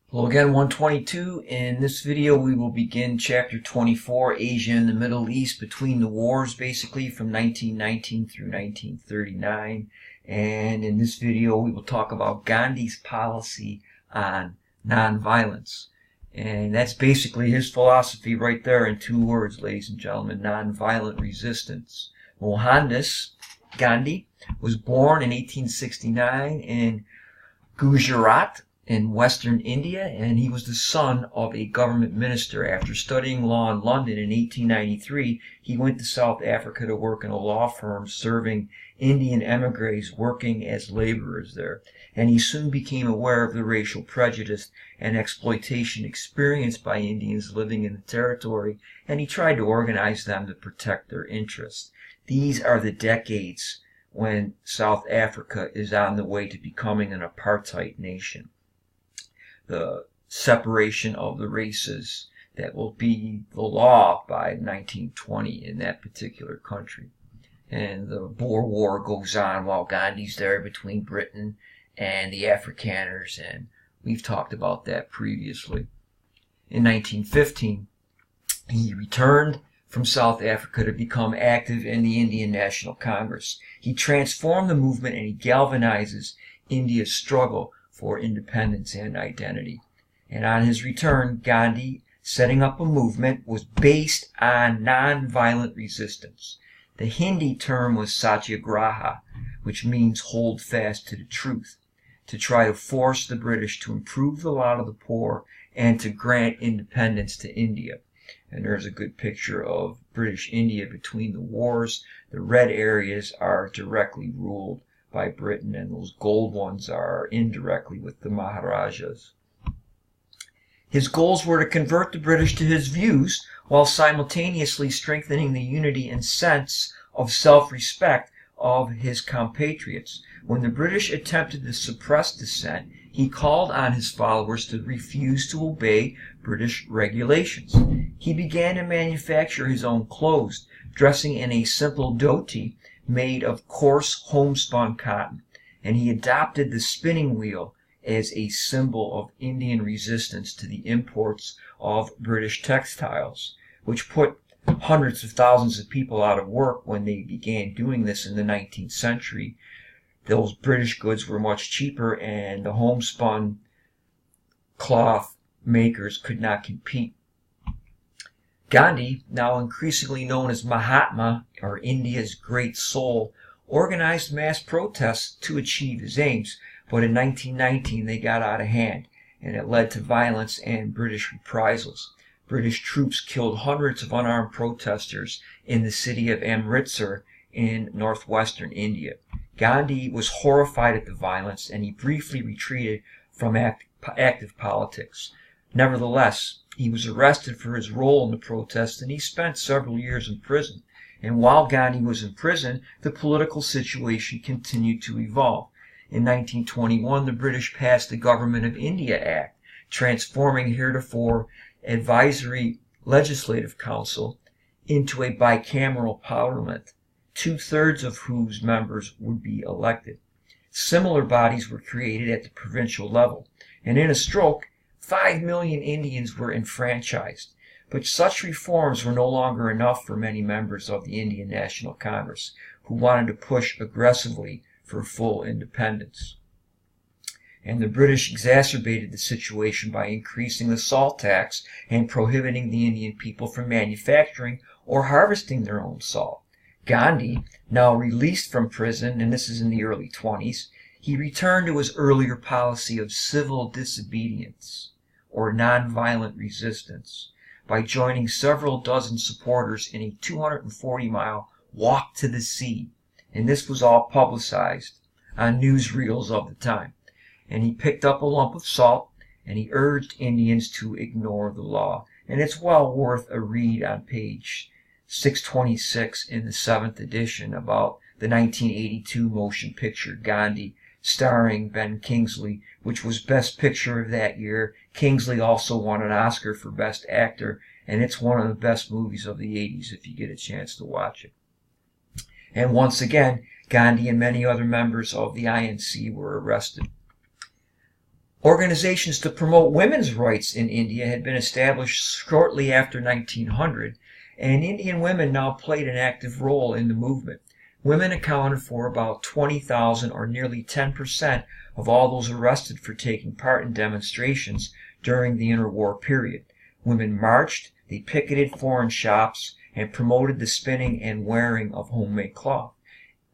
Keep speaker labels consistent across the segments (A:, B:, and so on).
A: Hello again, 122. In this video, we will begin Chapter 24, Asia and the Middle East, between the wars, basically from 1919 through 1939. And in this video, we will talk about Gandhi's policy on nonviolence. And that's basically his philosophy right there in two words, ladies and gentlemen: nonviolent resistance. Mohandas Gandhi was born in 1869 in Gujarat in western India, and he was the son of a government minister. After studying law in London in 1893, he went to South Africa to work in a law firm serving Indian emigres working as laborers there. And he soon became aware of the racial prejudice and exploitation experienced by Indians living in the territory, and he tried to organize them to protect their interests. These are the decades when South Africa is on the way to becoming an apartheid nation. The separation of the races that will be the law by 1920 in that particular country. And the Boer War goes on while Gandhi's there between Britain and the Afrikaners, and we've talked about that previously. In 1915, he returned from South Africa to become active in the Indian National Congress. He transformed the movement and he galvanizes India's struggle for independence and identity. And on his return, Gandhi, setting up a movement, was based on nonviolent resistance. The Hindi term was satyagraha, which means hold fast to the truth, to try to force the British to improve the lot of the poor and to grant independence to India. And there's a good picture of British India between the wars. The red areas are directly ruled by Britain, and those gold ones are indirectly with the Maharajas. His goals were to convert the British to his views while simultaneously strengthening the unity and sense of self-respect of his compatriots. When the British attempted to suppress dissent, he called on his followers to refuse to obey British regulations. He began to manufacture his own clothes, dressing in a simple dhoti made of coarse homespun cotton, and he adopted the spinning wheel as a symbol of Indian resistance to the imports of British textiles, which put hundreds of thousands of people out of work when they began doing this in the 19th century. Those British goods were much cheaper, and the homespun cloth makers could not compete. Gandhi, now increasingly known as Mahatma, or India's great soul, organized mass protests to achieve his aims, but in 1919 they got out of hand, and it led to violence and British reprisals. British troops killed hundreds of unarmed protesters in the city of Amritsar in northwestern India. Gandhi was horrified at the violence, and he briefly retreated from active politics. Nevertheless, he was arrested for his role in the protests, and he spent several years in prison. And while Gandhi was in prison, the political situation continued to evolve. In 1921, the British passed the Government of India Act, transforming heretofore Advisory Legislative Council into a bicameral parliament, two-thirds of whose members would be elected. Similar bodies were created at the provincial level, and in a stroke, 5 million Indians were enfranchised. But such reforms were no longer enough for many members of the Indian National Congress, who wanted to push aggressively for full independence. And the British exacerbated the situation by increasing the salt tax and prohibiting the Indian people from manufacturing or harvesting their own salt. Gandhi, now released from prison, and this is in the early 20s, he returned to his earlier policy of civil disobedience, or nonviolent resistance, by joining several dozen supporters in a 240-mile walk to the sea. And this was all publicized on newsreels of the time. And he picked up a lump of salt, and he urged Indians to ignore the law. And it's well worth a read on page 626 in the 7th edition about the 1982 motion picture Gandhi, starring Ben Kingsley, which was Best Picture of that year. Kingsley also won an Oscar for Best Actor, and it's one of the best movies of the 80s if you get a chance to watch it. And once again, Gandhi and many other members of the INC were arrested. Organizations to promote women's rights in India had been established shortly after 1900, and Indian women now played an active role in the movement. Women accounted for about 20,000 or nearly 10% of all those arrested for taking part in demonstrations during the interwar period. Women marched, they picketed foreign shops, and promoted the spinning and wearing of homemade cloth.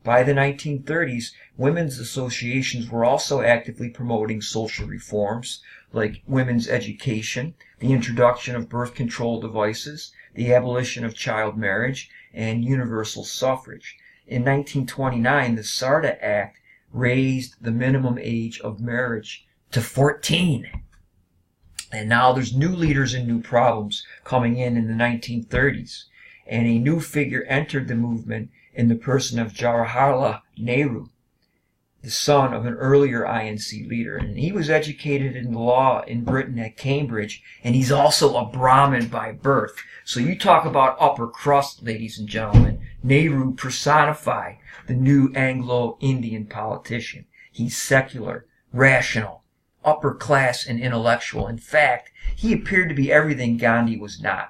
A: By the 1930s, women's associations were also actively promoting social reforms like women's education, the introduction of birth control devices, the abolition of child marriage, and universal suffrage. In 1929, the SARDA Act raised the minimum age of marriage to 14. And now there's new leaders and new problems coming in the 1930s. And a new figure entered the movement in the person of Jawaharlal Nehru, the son of an earlier INC leader. And he was educated in law in Britain at Cambridge, and he's also a Brahmin by birth. So you talk about upper crust, ladies and gentlemen. Nehru personified the new Anglo-Indian politician. He's secular, rational, upper class, and intellectual. In fact, he appeared to be everything Gandhi was not.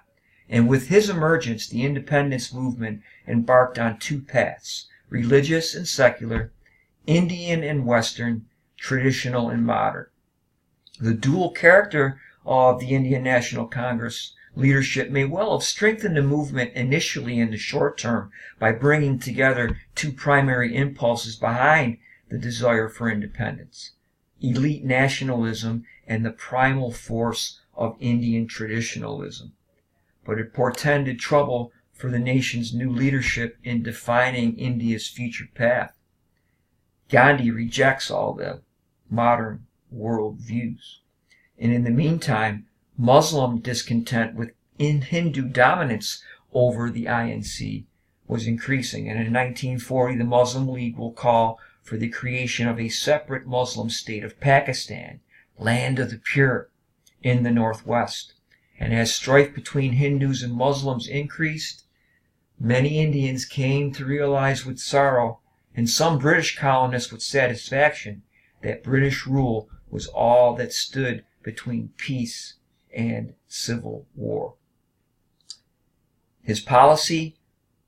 A: And with his emergence, the independence movement embarked on two paths, religious and secular, Indian and Western, traditional and modern. The dual character of the Indian National Congress leadership may well have strengthened the movement initially in the short term by bringing together two primary impulses behind the desire for independence: elite nationalism and the primal force of Indian traditionalism. But it portended trouble for the nation's new leadership in defining India's future path. Gandhi rejects all the modern world views. And in the meantime, Muslim discontent with Hindu dominance over the INC was increasing. And in 1940, the Muslim League will call for the creation of a separate Muslim state of Pakistan, land of the pure, in the northwest. And as strife between Hindus and Muslims increased, many Indians came to realize with sorrow, and some British colonists with satisfaction, that British rule was all that stood between peace and civil war. His policy: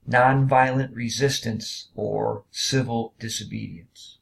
A: nonviolent resistance or civil disobedience.